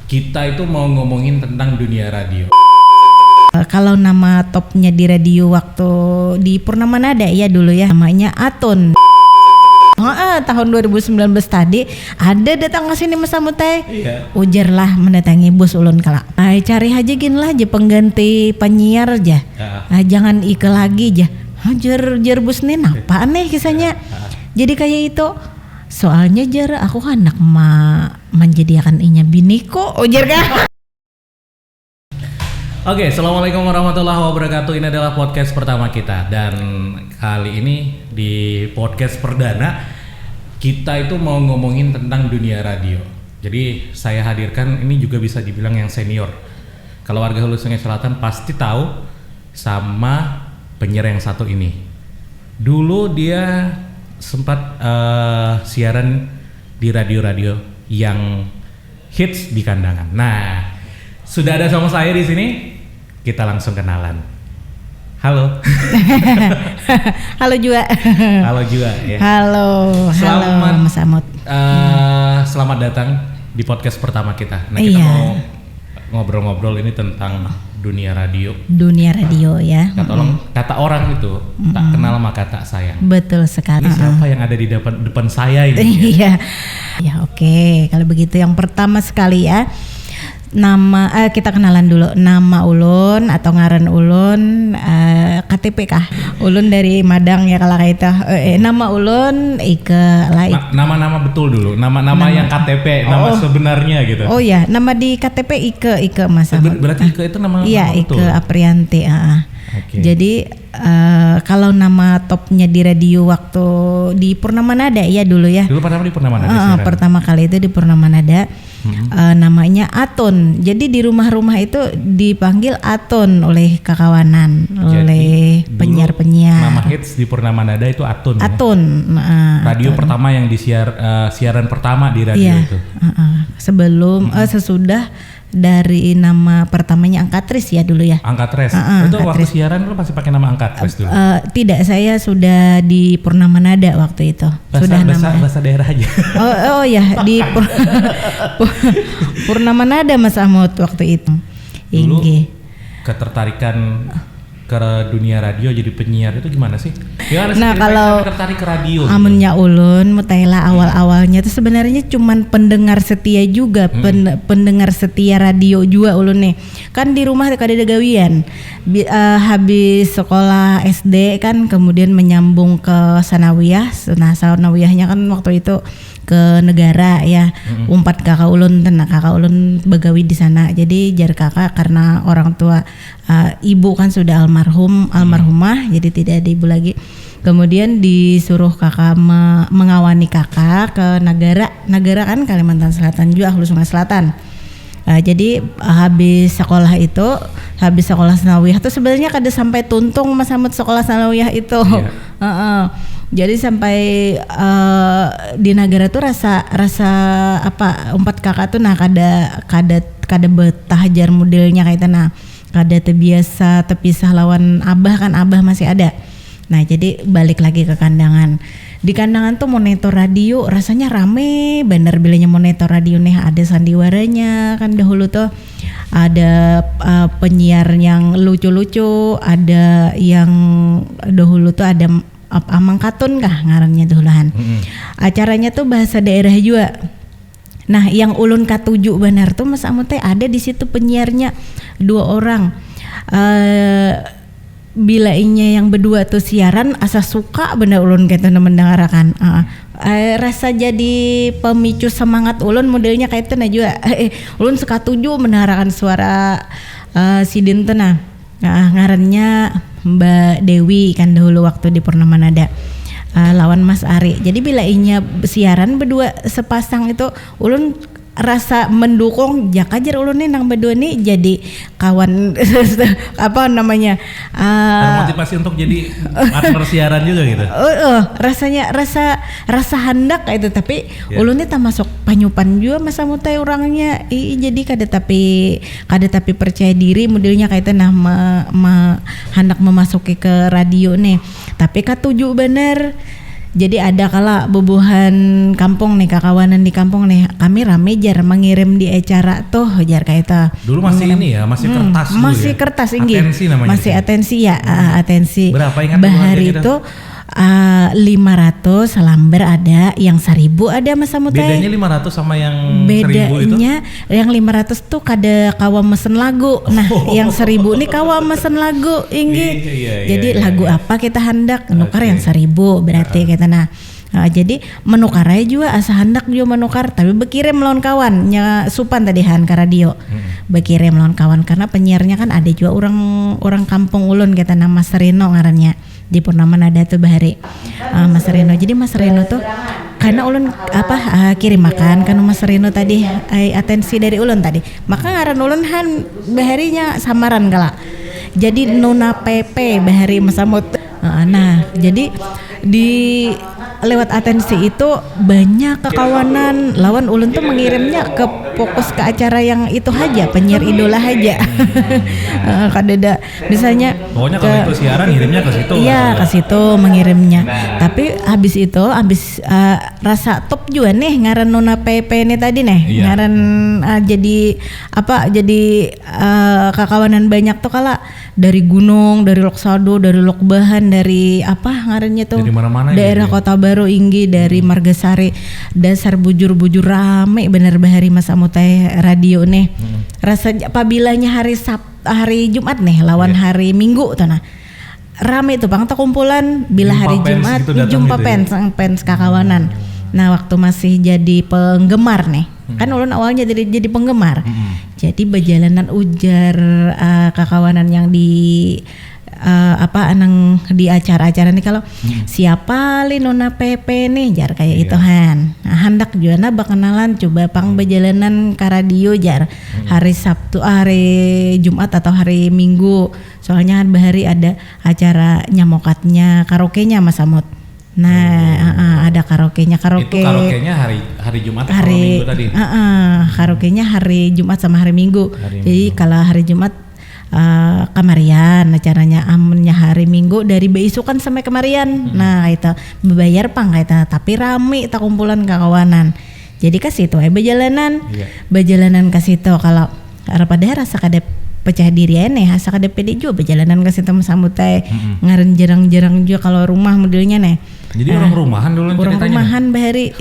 Kita itu mau ngomongin tentang dunia radio. Kalau nama topnya di radio waktu di Purnama Nada ya dulu ya, namanya Atun. Tahun 2019 tadi ada datang ke sini Mas Amutay. Iya. Ujar lah mendatangi bos ulun kala. Cari aja gin lah aja pengganti penyiar aja. Jangan Ike lagi aja. Jar bos nih apa nih kisahnya. Jadi kayak itu. Soalnya jar aku anak menjadikan inya biniko. Ujar kan. Oke, assalamualaikum warahmatullahi wabarakatuh. Ini adalah podcast pertama kita dan kali ini di podcast perdana kita itu mau ngomongin tentang dunia radio. Jadi saya hadirkan ini juga bisa dibilang yang senior. Kalau warga Hulu Sungai Selatan pasti tahu sama penyiar yang satu ini. Dulu dia sempat siaran di radio-radio yang hits di kandangan. Nah, sudah ada sama saya di sini. Kita langsung kenalan. Halo. Halo juga. Halo juga ya. Halo Mas Amut. Selamat datang di podcast pertama kita. Nah, kita Iya. mau ngobrol-ngobrol ini tentang dunia radio. Dunia radio ya. Kata orang itu tak kenal maka tak sayang. Betul sekali. Ini siapa yang ada di depan saya ini? Iya. Ya oke. Kalau begitu yang pertama sekali ya. Nama kita kenalan dulu. Nama ulun atau ngaran ulun KTP kah? Ulun dari Madang ya kalau kayak itu. Nama ulun Ike lah. Nama-nama betul dulu. Nama yang KTP, nama sebenarnya gitu. Oh ya, nama di KTP Ike Mas. Berarti Ike itu nama iya, betul. Ike Aprianti. Okay. Jadi kalau nama topnya di radio waktu di Purnama Nada ya dulu ya. Dulu pertama di Purnama Nada. Pertama kali itu di Purnama Nada. Namanya Atun. Jadi di rumah-rumah itu dipanggil Atun oleh kakawanan, oleh penyiar-penyiar. Nama hits di Purnama Nada itu Atun. Atun. Ya? Radio Atun. Pertama yang siaran pertama di radio itu. Sebelum sesudah dari nama pertamanya Angkatris ya dulu ya. Angkatris. Itu waktu siaran lu masih pakai nama Angkatris dulu? Tidak, saya sudah di Purnama Nada waktu itu. Bahasa daerah aja. Oh ya di Purnama Nada Mas Ahmad waktu itu. Dulu ketertarikan ke dunia radio jadi penyiar itu gimana sih? Nah kalau tertarik ke radio amunnya ulun mutailah awal-awalnya itu sebenarnya cuman pendengar setia juga, pendengar setia radio juga ulun nih. Kan di rumah kada ada gawian. Habis sekolah SD kan kemudian menyambung ke sanawiyah. Nah sanawiyahnya kan waktu itu ke negara ya. Umpat kakak ulun begawi di sana. Jadi jar kakak karena orang tua ibu kan sudah almarhumah jadi tidak ada ibu lagi. Kemudian disuruh kakak mengawani kakak ke negara kan Kalimantan Selatan juga Hulu Sungai Selatan. Jadi habis sekolah sanawiyah itu sebenarnya kada sampai tuntung Mas Ahmad sekolah sanawiyah itu. Jadi sampai di negara tuh rasa umpat kakak tuh nah kada betah jar modelnya kayak nah kada terbiasa terpisah lawan abah masih ada. Nah jadi balik lagi ke kandangan. Di kandangan tuh monitor radio rasanya rame bener bilanya monitor radio nih ada sandiwaranya kan dahulu tuh ada penyiar yang lucu-lucu, ada yang dahulu tuh ada Amang Katun kah ngarannya dahuluan. Acaranya tuh bahasa daerah juga. Nah yang ulun katuju benar tuh Mas Amute ada di situ penyiarnya 2 orang. Bila inya yang berdua tuh siaran asa suka bener ulun gitu mendengarkan. Rasa jadi pemicu semangat ulun modelnya kayak itu nah juga. Ulun suka tuju mendengarkan suara si Dintena. Ngarannya Mbak Dewi kan dahulu waktu di Purnama Nada. Lawan Mas Ari. Jadi bila inya siaran berdua sepasang itu ulun rasa mendukung jakajar ulun nih nang berdua nih jadi kawan apa namanya termotivasi untuk jadi partner siaran juga gitu. Rasanya rasa hendak itu tapi ulun nih tak masuk panyupan juga masa mutai orangnya jadi kada tapi percaya diri modelnya kayak itu nah hendak memasuki ke radio nih tapi katuju bener. Jadi ada kala bubuhan kampung nih, kakawanan di kampung nih, kami rame jar mengirim di acara tuh jar kayak itu. Dulu masih ini ya, masih kertas dulu masih ya? kertas inggi. Atensi namanya. Masih atensi ya, atensi. Berapa ingat bahari harganya itu 500 lamber ada, yang 1000 ada Mas Samute. Bedanya 500 sama yang 1000 itu? Bedanya yang 500 tuh kada kawa mesen lagu. Nah, yang 1000 nih kawa mesen lagu inggi. Jadi lagu apa kita hendak nukar yang 1000 berarti kita nah. Jadi menukar aja juga asa hendak juga menukar, tapi berkirim lawan kawan nya Supan tadi han ke radio. Berkirim lawan kawan karena penyiarnya kan ada juga orang kampung ulun kita nama Mas Reno ngarannya di Purnama Nada tuh bahari Mas Reno. Jadi Mas Reno tuh karena ulun kirim makan kan Mas Reno tadi atensi dari ulun tadi. Maka ngaran ulun han baharinya samaran kala. Jadi Nona Pepe bahari Mas Samut. Nah, jadi di lewat atensi itu banyak kekawanan lawan ulun tuh mengirimnya ke fokus ke acara yang itu aja, penyiar idola aja. Kadada misalnya pokoknya kalau itu siaran ngirimnya ke situ. Iya, ke situ mengirimnya. Tapi habis rasa top juga nih ngaran Nona PP ini tadi nih. Ngaran jadi kekawanan banyak tuh kala dari gunung, dari Loksado, dari Lokbahan, dari ngarannya tuh dari mana-mana daerah gitu. Kota Baru inggi, dari Margasari, dasar bujur-bujur rame bener bahari Mas Amutai radio nih. Rasanya apabilanya hari Jumat nih lawan hari Minggu tuh nah. Rame tuh Bang, kumpulan bila jumpa hari Jumat gitu jumpa gitu fans kakawanan. Nah, waktu masih jadi penggemar nih. Kan ulun awalnya jadi penggemar. Jadi berjalanan ujar kakawanan yang di di acara-acara nih kalau siapa li Nona PP nih jar kayak itu han. Nah, hendak juga bakalan coba pang berjalanan ke radio jar hari Sabtu, hari Jumat atau hari Minggu. Soalnya bahari ada acara nyamokatnya, karaoke-nya Mas Samut. Nah, ada karaoke-nya. Itu karaoke-nya hari Jumat atau Minggu tadi? Karaoke-nya hari Jumat sama hari Minggu. Jadi kalau hari Jumat kemarian acaranya, amunnya hari Minggu dari beisukan sampai kemarian. Nah, itu berbayar pang kayak tapi rame tak kumpulan kakawanan. Jadi ke situ berjalanan ke situ kalau pada rasa kada pecah diri nih, asa kada pede juga berjalanan ke situ Samutai. Ngaren jarang-jarang juga kalau rumah modelnya nih. Jadi orang rumahan dulu ceritanya. Orang rumahan bahari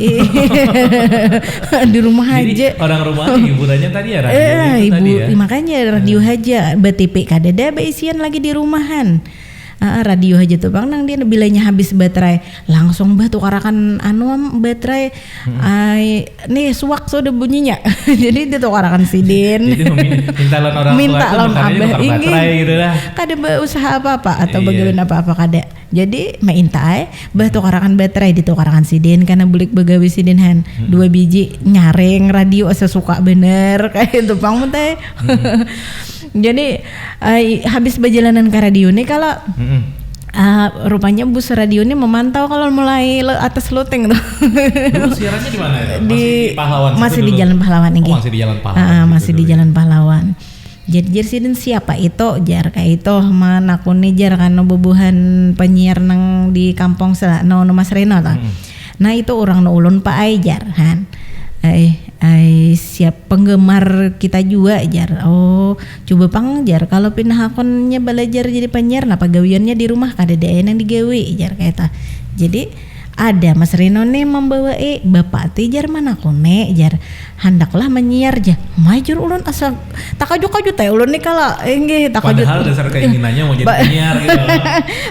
di rumah aja. Orang rumahan hiburannya tadi ya radio ibu, tadi ya. Makanya radio aja BTP kadada isian lagi di rumahan. Radio aja tuh Bang nang dia bilanya habis baterai langsung tukarakan baterai nih suwak sudah bunyinya. Jadi dia tukarakan sidin. Jadi minta lawan orang tua itu baterai gitu lah. Kada usaha apa-apa atau bagaimana apa-apa kada. Jadi minta tukarakan baterai ditukarakan sidin karena bulik begawi sidinhan 2 biji nyaring radio asa suka bener kayak itu Bang teh. Jadi habis berjalanan ke radio nih kalau rupanya bus radio ini memantau kalau mulai atas loteng tuh. Dulu siarannya di mana ya? Masih di Jalan Pahlawan ini. Masih di Jalan Pahlawan. Masih di Jalan Pahlawan. Jadi sidin siapa itu jar kayak itu manakuni jar karena bubuhan penyiar nang di kampung no Mas Reno ta. Nah itu orang no ulun Pak Aijar han. Siap penggemar kita juga jar. Oh coba pang jar kalau pindah akunnya belajar jadi penyiar nah pagawiannya di rumah kada ada yang digawe jar kayak ta. Jadi ada Mas Reno nih membawa bapak jar mana kone jar hendaklah menyiar jar majur ulun asa tak kaju teh ulun nih kala inggih tak kaju padahal dasar keinginannya mau jadi penyiar gitu.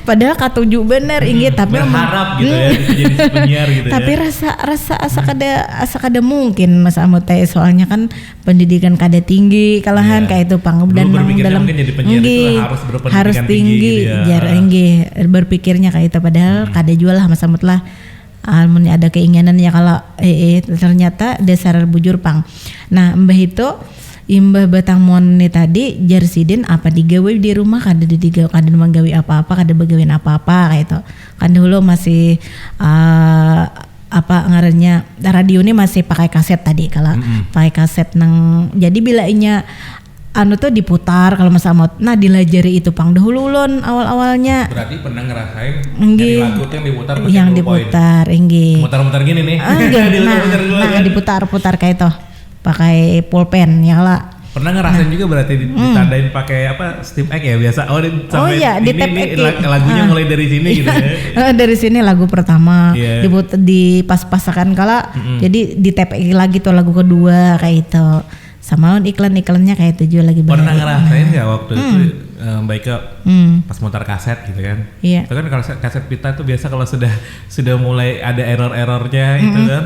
Padahal katuju bener inggih tapi berharap gitu ya jadi penyiar gitu tapi ya. rasa asa kada mungkin Mas Amut teh soalnya kan pendidikan kada tinggi kalahan kayak itu pang dan dalam jadi penyiar itu harus tinggi gitu ya. Jar inggih berpikirnya kayak itu padahal kada jual lah Mas Amut lah. Almunnya ada keinginan ya kalau ternyata dasar bujur pang. Nah mbah itu imbah batang mon nih tadi jarsidin apa digawe di rumah kada digawe kada menggawe apa-apa kada begawein apa-apa kayak itu. Kan dulu masih ngarannya radio ini masih pakai kaset tadi kalau pakai kaset nang jadi bila inya anu tuh diputar kalau Mas Amot. Nah dilajari itu pang dahulu ulun awal-awalnya. Berarti pernah ngerasain Nggih. jadi lagu tuh yang diputar pakai Yang 2 poin. diputar, inggih. Mutar-mutar gini nih. Nah, diputar-putar kayak itu pakai pulpen ya lah. Pernah ngerasain juga berarti ditandain pakai apa Steam Egg ya biasa. Sampai iya, di tap ini Egg. lagunya mulai dari sini gitu ya. Dari sini lagu pertama Iya. di pas-pasakan kala jadi di tap lagi tuh lagu kedua kayak itu. Sama iklan-iklannya kayak itu juga lagi Pernah ngerasain nggak waktu itu Mbak Ika pas mutar kaset gitu kan? Iya. Itu kan kalau kaset pita itu biasa kalau sudah mulai ada error-errornya itu kan.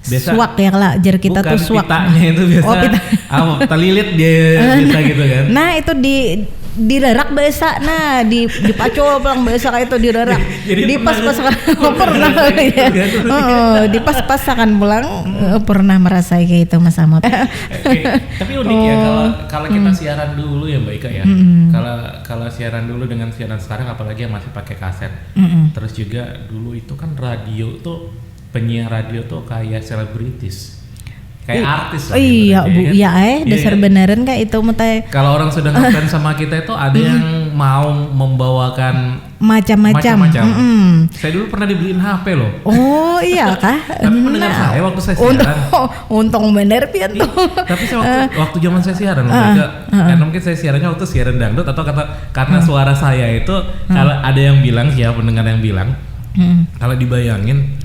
Biasa suak ya lah jar kita bukan tuh suak. pitanya itu biasa. Oh, pita. Telilit dia bisa gitu kan. Nah itu direrak biasa, nah dipacol pelang biasa kayak itu direrak, Jadi di pas-pasakan pernah ya, di pas-pasakan pulang pernah merasa kayak itu Mas Amot. Tapi unik ya kalau kita siaran dulu ya Mbak Ika ya. Kalau siaran dulu dengan siaran sekarang apalagi yang masih pakai kaset. Terus juga dulu itu kan radio tuh penyiar radio tuh kayak selebritis. Kayak artis lah. Iya Bu, ya iya dasar beneran kayak itu mutai. Kalau orang sudah ngefans sama kita itu ada yang mau membawakan Macam-macam. Saya dulu pernah dibeliin HP loh. Oh iya kah? Tapi pendengar saya waktu saya siaran. Untung bener pian tuh. Tapi saya waktu zaman saya siaran karena mungkin saya siarannya waktu siaran dangdut atau karena suara saya itu kalau ada yang bilang ya pendengar yang bilang kalau dibayangin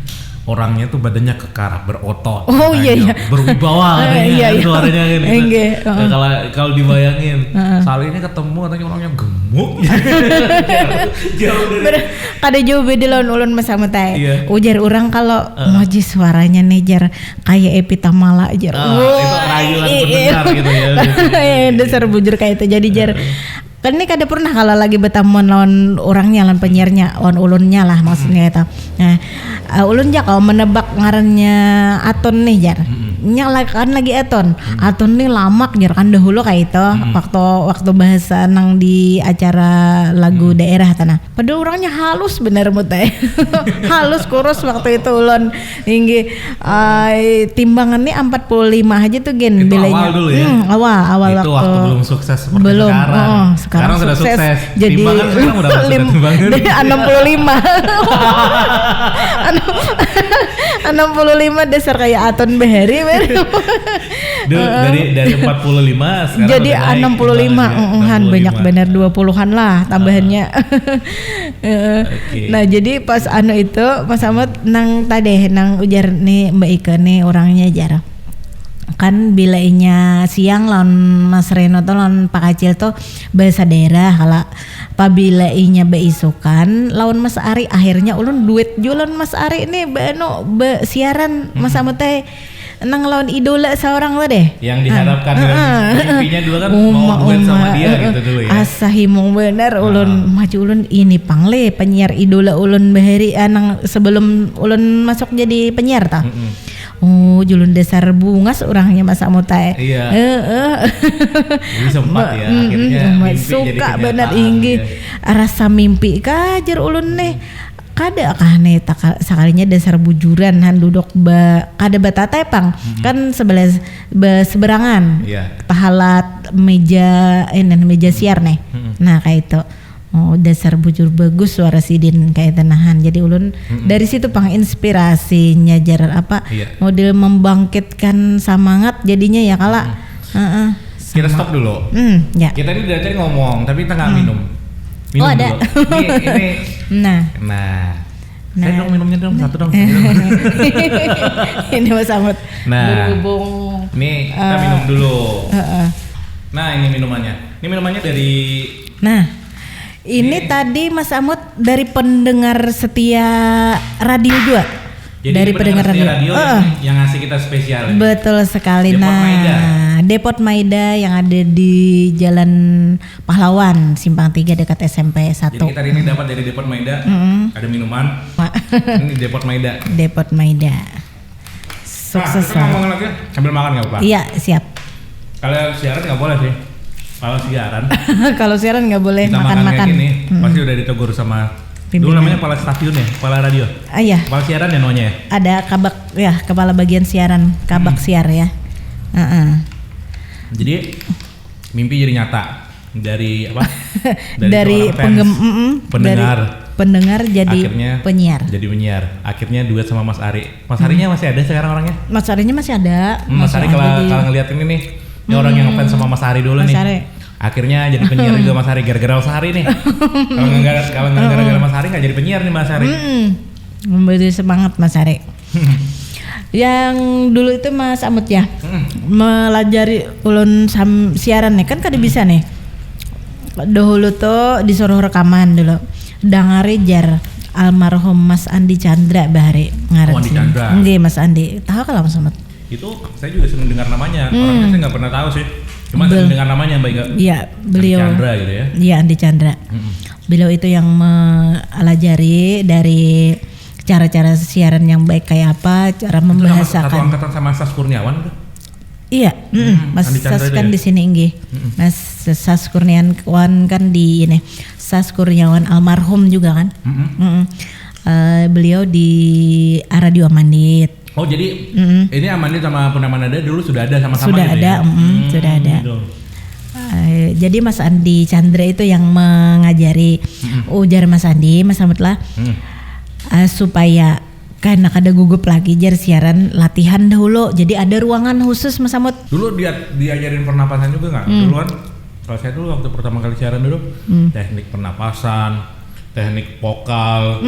orangnya tuh badannya kekar, berotot, oh iya berwibawa iya, suaranya kan gitu. Enggak, Kalau dibayangin, Salihnya ketemu katanya orangnya gemuk. Jauh dari. Kada jauh beda lawan ulun Mas Amot teh. Iya. Ujar orang kalau moji suaranya nih jar kayak Epi Tamala jar. Itu rayuan pendengar gitu ya. Dasar bujur kayak itu jadi jar. Kan ini kada pernah kalau lagi bertamuan lawan orangnya, lawan penyiarnya, lawan ulunnya lah maksudnya itu. Nah, ulun ja kalau menebak ngarannya Aton nih jar. Nyala kan lagi Aton. Aton nih lamak jar kan dahulu kayak itu waktu bahasa nang di acara lagu daerah tanah. Padahal orangnya halus bener muteh. Halus kurus waktu itu ulun tinggi timbangannya 45 aja tuh gen itu bilanya. Awal dulu ya. Awal itu waktu belum sukses seperti belum, sekarang. Sekarang sudah sukses. Jadi Timbangan sekarang udah masuk ke timbangan. 65 dasar kayak Aton Behari dari 45 sekarang jadi 65 banyak bener 20-an lah tambahannya. Nah jadi pas itu Mas Amot nang tadi nang ujar nih Mbak Ika nih orangnya jar kan bilainya siang lawan Mas Reno tuh lawan Pak Acil tuh bahasa daerah kalau pabilainya beisukan lawan Mas Ari akhirnya ulun duit jualan Mas Ari nih siaran Mas Amot teh nang lawan idola seorang lah deh yang diharapkan mimpinya dulu kan mau duet sama dia gitu dulu ya asa himung bener ulun maju ulun ini pangle penyiar idola ulun Bahari nang sebelum ulun masuk jadi penyiar tah. Oh julun dasar bungas orangnya Mas Amot teh. Iya. Jadi sempat ya akhirnya mimpi suka jadi bener kenyataan, inggi ya. Rasa mimpi kajar ulun nih kada kah nih sekalinya dasar bujuran han duduk kada batata pang kan seberangan pahalat meja siar nih nah kayak itu. Oh dasar bujur bagus suara Sidin kayak tenahan jadi ulun dari situ pang inspirasinya jaran apa model membangkitkan semangat jadinya ya kala kita stop dulu ya. Kita ini dari tadi ngomong tapi kita nggak minum ada dulu. ini nah saya dong minumnya dong satu dong ini Mas Amot berhubung nih kita minum dulu nah ini minumannya dari ini tadi Mas Amot dari pendengar setia radio juga. Jadi dari pendengar radio yang ngasih kita spesial. Betul sekali. Depot Maida. Depot Maida yang ada di Jalan Pahlawan Simpang 3 dekat SMP 1. Jadi kita hari ini dapat dari Depot Maida ada minuman. Ini Depot Maida. Depot Maida. Sukses. Kita ngomongin lagi sambil makan nggak apa? Iya siap. Kalau siaran nggak boleh sih. Kalau siaran nggak boleh kita makan-makan. Pasti udah ditegur sama dulu namanya kepala stasiun ya, kepala radio. Iya. Kepala siaran ya namanya ya. Ada kabak ya, kepala bagian siaran, kabak siar ya. Jadi mimpi jadi nyata dari apa? Dari pendengar jadi akhirnya penyiar. Jadi penyiar. Akhirnya duet sama Mas Ari. Mas Arinya masih ada sekarang orangnya? Mas Arinya masih ada. Mas Ari kalau ngeliat ini nih, ini orang yang ngefans sama Mas Ari dulu Mas nih. Ari. Akhirnya jadi penyiar juga Mas Ari gara-gara Mas Ari nih. Kalau nggak gara-gara Mas Ari nggak jadi penyiar nih Mas Ari. Memberi semangat Mas Ari. Yang dulu itu Mas Amut ya, melajari ulun siaran nih kan kada bisa nih. Dahulu tuh disuruh rekaman dulu. Dangari jar almarhum Mas Andi Chandra bahari ngaran. Andi Chandra. Nggih Mas Andi. Tahu kalau Mas Amut? Itu saya juga sering dengar namanya. Orangnya saya nggak pernah tahu sih. Cuma sering dengar namanya Mbak Ika. Iya, beliau. Andi Chandra gitu ya. Iya, Andi Chandra. Beliau itu yang melajari dari cara-cara siaran yang baik kayak apa, cara membahasakan. Satu angkatan sama Sas Kurniawan tuh. Iya, Mas Sas kan ya? di sini nggih. Mas Sas Kurniawan kan di ini. Sas Kurniawan almarhum juga kan. Beliau di Radio Amandit. Oh jadi ini Amandit sama Purnama Nada dulu sudah ada sama-sama sudah gitu ada, ya? Sudah ada. Gitu. Jadi Mas Andi Chandra itu yang mengajari. Ujar Mas Andi, Mas Ahmad lah. Supaya karena kada gugup lagi jar siaran latihan dahulu. Jadi ada ruangan khusus Mas Amut. Dulu dia diajarin pernapasan juga nggak? Duluan kalau saya dulu waktu pertama kali siaran dulu teknik pernapasan, teknik vokal.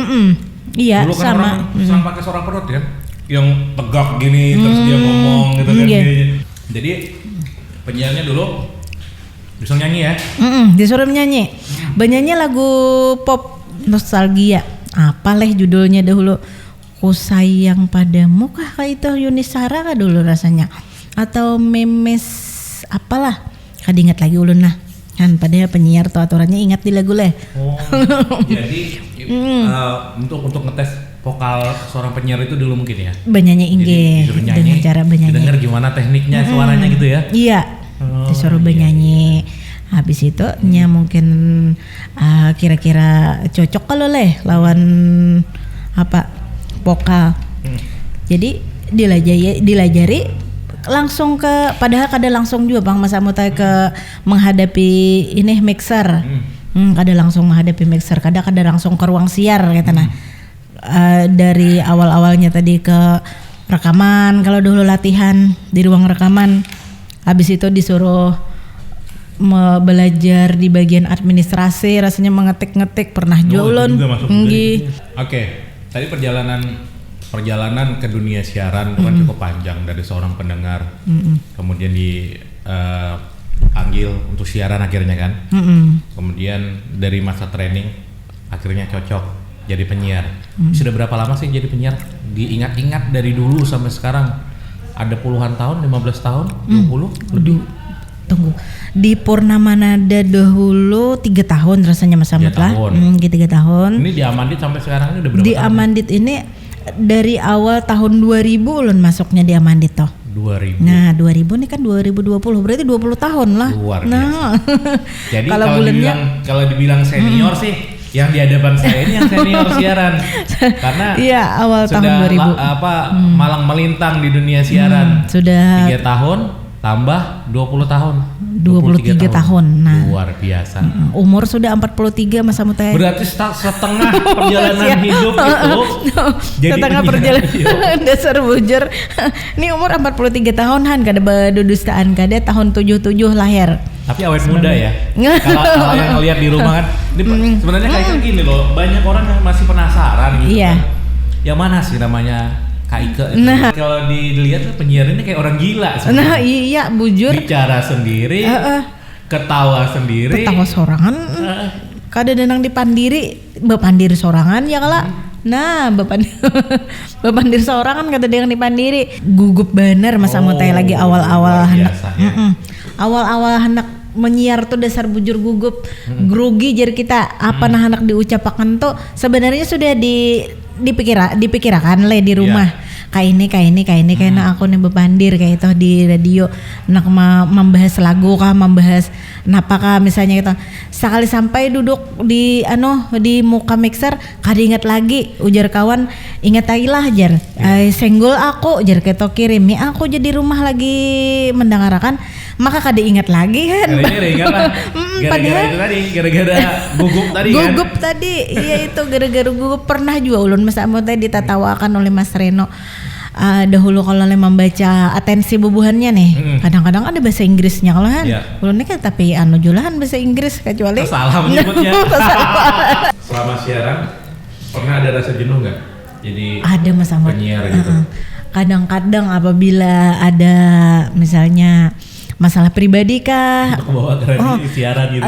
Iya dulu kan sama. Orang sering pakai suara perut ya, yang tegak gini terus dia ngomong gitu kan. Jadi penyiarnya dulu disuruh nyanyi ya? Disuruh menyanyi. Bernyanyi lagu pop nostalgia. Apa leh judulnya dahulu? Ku sayang padamu kah kayak itu Yunisara kah dulu rasanya? Atau memes apalah? Kada ingat lagi ulun nah. Kan padahal penyiar tuh aturannya ingat di lagu leh. Oh, jadi untuk ngetes vokal seorang penyiar itu dulu mungkin ya? Bernyanyi inggih dengan cara bernyanyi. Dengar gimana tekniknya suaranya gitu ya? Iya. Disuruh bernyanyi. Habis itu nya mungkin kira-kira cocok kalau leh lawan apa vokal. Jadi dilajari langsung ke padahal kada langsung juga Bang Mas Amut ke menghadapi ini mixer. Kada langsung menghadapi mixer, kada langsung ke ruang siar kata nah. Dari awal-awalnya tadi ke rekaman, kalau dulu latihan di ruang rekaman. Habis itu disuruh belajar di bagian administrasi, rasanya mengetik-ngetik pernah jualan. Oke, tadi perjalanan ke dunia siaran itu kan cukup panjang dari seorang pendengar, kemudian dipanggil untuk siaran akhirnya kan, kemudian dari masa training akhirnya cocok jadi penyiar. Sudah berapa lama sih jadi penyiar? Diingat-ingat dari dulu sampai sekarang ada puluhan tahun, 15 tahun, 20 lebih. Tunggu. Di Purnama Nada dahulu 3 tahun rasanya Mas Ahmad lah. 3 tahun. Ini di Amandit sampai sekarang ini udah berapa tahun? Di tahun? Amandit ini dari awal tahun 2000 ulun masuknya di Amandit toh. 2000. Nah, 2000 ini kan 2020. Berarti 20 tahun lah. Luar biasa. Nah. Jadi kalau dibilang senior sih yang di hadapan saya ini yang senior siaran. Karena iya, awal sudah tahun 2000. Malang melintang di dunia siaran. Sudah 3 tahun tambah 20 tahun. 23 tahun. Nah, luar biasa. Umur sudah 43 Mas Amut. Berarti setengah perjalanan hidup itu jadi setengah perjalanan dasar bujur. Ini umur 43 tahun han kada bedudustaan kada tahun 77 lahir. Tapi awet muda ya. Kalau yang ngeliat di rumah kan, ini sebenarnya kayak gini loh. Banyak orang yang masih penasaran gitu. Iya. Kan. Yang mana sih namanya Kak Ike? Nah, kalau dilihat tuh penyiar ini kayak orang gila sebenernya. Nah iya bujur. Bicara sendiri, ketawa sendiri. Ketawa sorangan. Kada denang bepandiri sorangan ya kala. Nah bepandir sorangan kada denang dipandiri. Gugup bener Mas Amut lagi awal-awal hendak. Awal-awal hendak menyiar tuh dasar bujur gugup. Grogi jar kita. Apa nah hendak diucapakan tuh sebenarnya sudah dipikirkan le di rumah. Kayak ini aku nih bepandir kayak itu di radio nak membahas lagu kah, membahas napa kah misalnya gitu. Sekali sampai duduk di muka mixer kada ingat lagi ujar kawan, ingat lagi lah jar. Senggol aku jar keto kirimi aku jadi rumah lagi mendengarkan maka kada ingat lagi kan. Gara-gara ingat lah. Gara-gara itu tadi, gara-gara gugup tadi kan. Gugup tadi, iya itu gara-gara gugup. Pernah juga ulun Mas Amut tadi ditatawakan oleh Mas Reno. Dahulu kalau membaca atensi bubuhannya nih, kadang-kadang ada bahasa Inggrisnya kalau kan. Ulun ini kan tapi julahan bahasa Inggris kecuali. Salah menyebutnya. Selama siaran pernah ada rasa jenuh nggak? Jadi ada Mas Amut. Penyiar gitu. Kadang-kadang apabila ada misalnya masalah pribadi kah? Untuk bawa ke siaran gitu.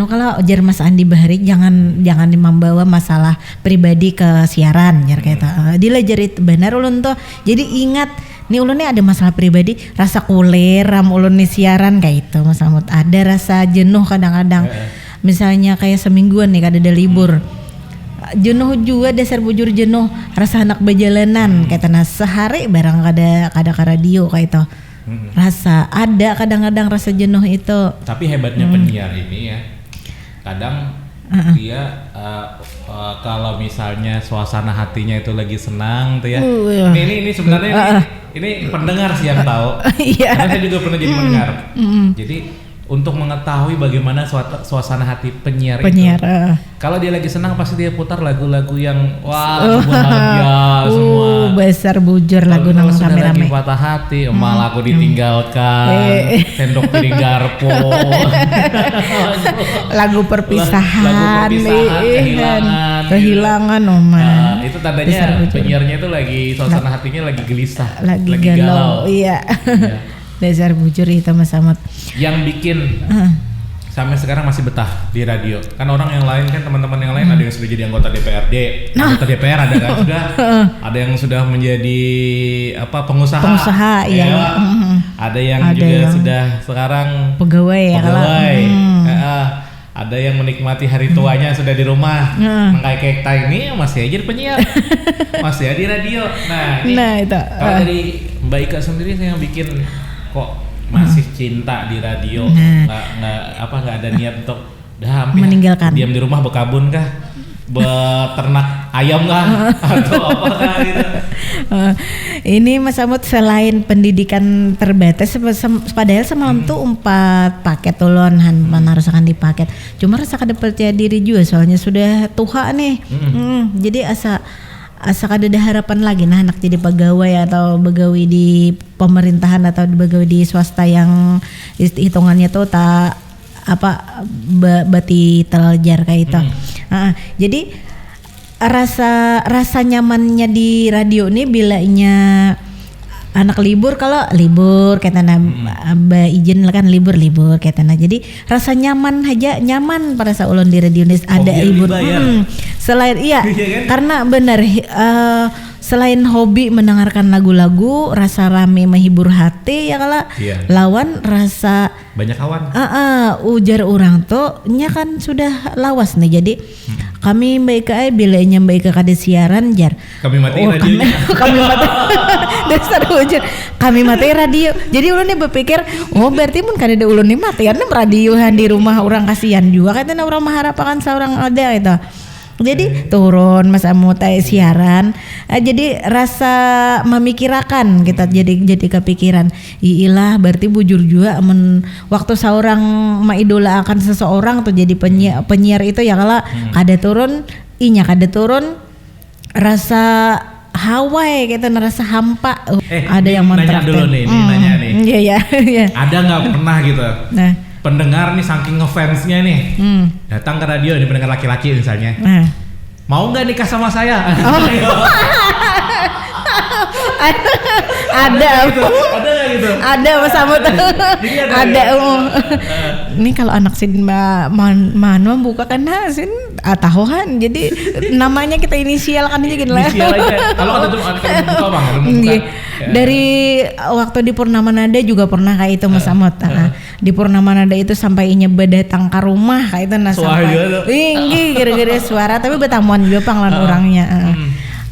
Kalau jar Mas Andi Bahari jangan membawa masalah pribadi ke siaran jar kata. Dila jarit benar ulun tuh. Jadi ingat nih ulun nih ada masalah pribadi, rasa kuleram ulun nih siaran kayak itu Mas Amut. Ada rasa jenuh kadang-kadang. Misalnya kayak semingguan nih kada ada libur. Jenuh juga dasar bujur jenuh, rasa anak berjalanan kayak tanah sehari barang kada ke radio kayak itu. Rasa ada kadang-kadang rasa jenuh itu. Tapi hebatnya penyiar ini ya, kadang dia kalau misalnya suasana hatinya itu lagi senang tuh ya. Ini sebenarnya ini pendengar sih yang tahu. Karena saya juga pernah jadi pendengar. Jadi untuk mengetahui bagaimana suasana hati penyiar itu. Kalau dia lagi senang pasti dia putar lagu-lagu yang bahagia semua. Besar bujur lagu nang rame-rame. Lagi patah hati, malah aku ditinggalkan, sendok piring garpu. Lagu perpisahan, kehilangan itu tandanya penyiarnya itu lagi suasana hatinya lagi gelisah, lagi galau. Iya. Dasar bujur itu Mas Amut. Yang bikin sampai sekarang masih betah di radio. Kan orang yang lain kan teman-teman yang lain ada yang sudah jadi anggota DPRD, anggota DPR ada kan sudah, ada yang sudah menjadi pengusaha iya. Ada yang juga sudah sekarang pegawai. Ada yang menikmati hari tuanya sudah di rumah. Kayak kita ini masih aja di penyiar, masih aja di radio. Nah itu. Kalau dari Mbak Ika sendiri saya yang bikin kok masih cinta di radio, nggak ada niat untuk meninggalkan, diam di rumah berkabun kah, beternak ayam kah, atau apa kah gitu. Ini Mas Amut selain pendidikan terbatas, padahal semalam tuh 4 paket ulun harus akan dipaket. Cuma rasa kada percaya diri juga soalnya sudah tua nih. Jadi asa kada ada harapan lagi anak jadi pegawai atau pegawai di pemerintahan atau pegawai di swasta yang hitungannya tuh tak bati terlejar kayak itu. Jadi rasa nyamannya di radio nih bilanya anak libur, kalau libur kayak tanah izin kan libur kayak tanah. Jadi rasa nyaman pada saat ulun di radio ini ada libur. Selain karena benar selain hobi mendengarkan lagu-lagu, rasa rame menghibur hati ya kala. Lawan rasa banyak kawan. Ujar orang tuh nya kan sudah lawas nih. Jadi kami Mbak Ika bilanya Mbak Ika kada siaran jar. Kami matiin radionya. Kami mati. Dasar ujar. Kami mati radio. Jadi ulun nih berpikir, berarti mun kada ada ulun nih matian radiohan di rumah orang kasihan juga katanya orang mengharapkan seorang ada itu. Jadi turun Mas Amut siaran. Jadi rasa memikirkan kita jadi kepikiran. Iyalah berarti bujur juga waktu seorang maidola akan seseorang tuh jadi penyiar itu ya kalau kada turun rasa Hawaii kita ngerasa hampa. Ada yang nanya dulu nih, nanya nih. Iya. Ada nggak pernah gitu? Pendengar nih saking ngefansnya nih datang ke radio, ini pendengar laki-laki misalnya, mau nggak nikah sama saya? Ada gitu. Ada Mas Amut. Ada. Ini kalau anak sin mana buka kan sin tahuan. Jadi namanya kita inisial kan aja gitu lah. Inisial aja. Kalau ada tuh buka bang, dari waktu di Purnama Nada juga pernah kayak itu Mas Amut. Di Purnama Nada itu sampai nyeba datang ke rumah kayak itu sampai gara-gara suara tapi betamuan juga panglan orangnya.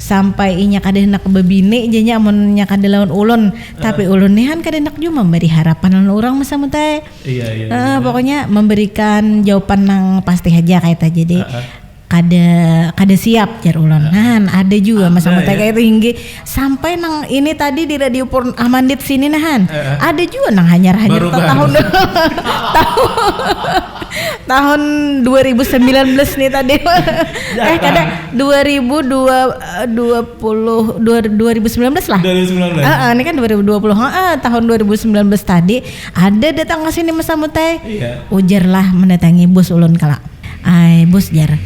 Sampai inya kada hendak bebini jadinya amunnya kada lawan ulun, tapi ulun nih kan kada hendak juga memberi harapan lawan orang Mas Amut teh. Iya. Pokoknya memberikan jawaban yang pasti aja kayak tadi. Jadi kada siap jar ulun. Nah, ada juga masa mutay kayak itu hingga sampai nang ini tadi di radio Amandit sini nahan. Ada juga nang hanyar-hanyar tahun 2019 nih tadi. Kada 2019 lah. 2019. Ini kan 2020. Tahun 2019 tadi ada datang ke sini masa mutay. Ujar lah mendatangi bos ulun kala. Ay bos jar.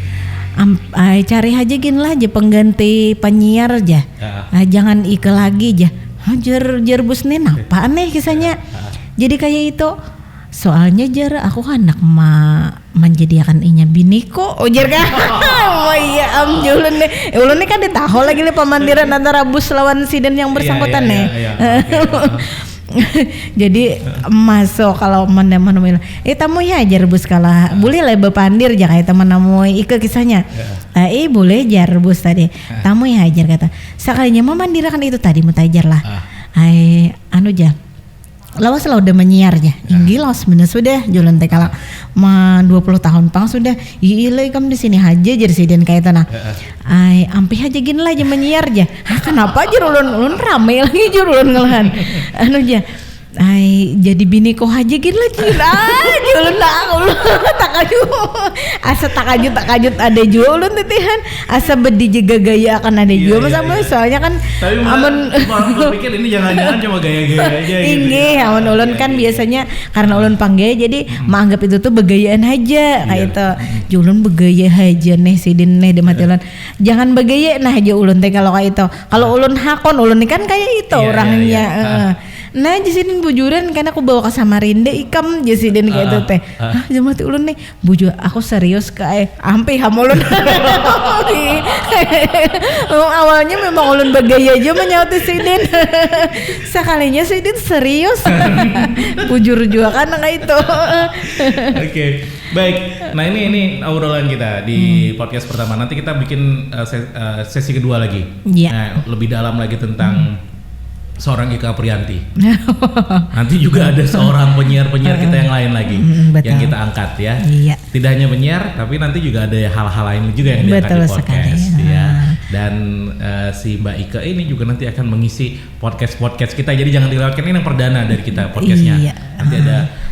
Cari aja gin lah aja pengganti penyiar aja. Jangan Ike lagi aja. Jar bos nih napa nih kisahnya. Jadi kayak itu. Soalnya jar aku anak menjadikan inya biniko ujar kan. Oh iya ulun nih. Ulun nih kan ditahu lagi nih pemandiran antara bus lawan siden yang bersangkutan nih. Jadi masuk kalau menemui tamu ya jar bus kalah boleh lah bepandir aja kayak teman namu Ike kisahnya. Boleh jar bus tadi. Tamu ya ajar kata. Sekalinya memandirakan itu tadi mutajar lah. Anu aja. Lawas lah udah menyiarnya. Inggi lawas bener sudah jualan teh kala 20 tahun pang sudah. Iya kamu di sini aja jadi siden kayak tanah. Ampe aja gini lah aja menyiar aja. Kenapa aja ulun rame lagi aja ulun ngelahan. Anu aja. Jadi bini kok aja gini lagi. Ulun takajut ada juga ulun tetihan. Asa bedi jaga gaya akan ada juga sama soalnya kan amun pikir ini jangan-jangan cuma gaya-gaya aja gitu. Inggih, amun ulun kan biasanya karena ulun panggaya jadi menganggap itu tuh begayaan aja kayak itu. Ulun begaya aja nih sidin nih demati ulun. Jangan begaya nah aja ulun teh kalau kayak itu. Kalau ulun hakon ulun kan kayak itu orangnya. Nah jasidin bujuran karena aku bawa ke Samarinda ikam jasidin kayak itu teh. Jamati ulun nih bujur aku serius kayak ampe hamulun. Awalnya memang ulun begaya aja menyauti sidin. Sekalinya sidin serius. Bujur juga kan kayak itu. Oke. Baik. Nah ini obrolan kita di podcast pertama. Nanti kita bikin sesi kedua lagi. Nah, lebih dalam lagi tentang seorang Ika Aprianti. Nanti juga ada seorang penyiar-penyiar kita yang lain lagi yang kita angkat ya. Tidak hanya penyiar, tapi nanti juga ada hal-hal lain juga yang diangkat di podcast ya. Dan si Mbak Ika ini juga nanti akan mengisi podcast kita. Jadi jangan dilewatkan, ini yang perdana dari kita podcastnya. Nanti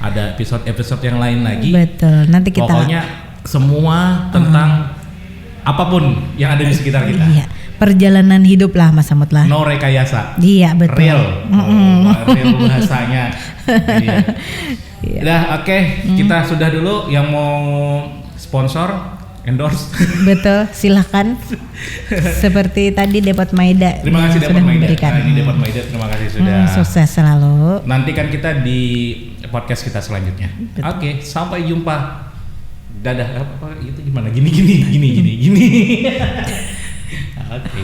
ada episode yang lain lagi. Betul. Nanti kita pokoknya semua tentang apapun yang ada di sekitar kita. Perjalanan hidup lah Mas Samut lah. No rekayasa. Iya betul. Real. Real bahasanya. Udah oke. Kita sudah dulu yang mau sponsor endorse. Betul, silahkan. Seperti tadi Depot Maida. Terima kasih Depot Maida. Ini Depot Maida, terima kasih sudah. Sukses selalu. Nantikan kita di podcast kita selanjutnya. Oke, sampai jumpa. Dadah. Apa itu gimana? Gini. Oke.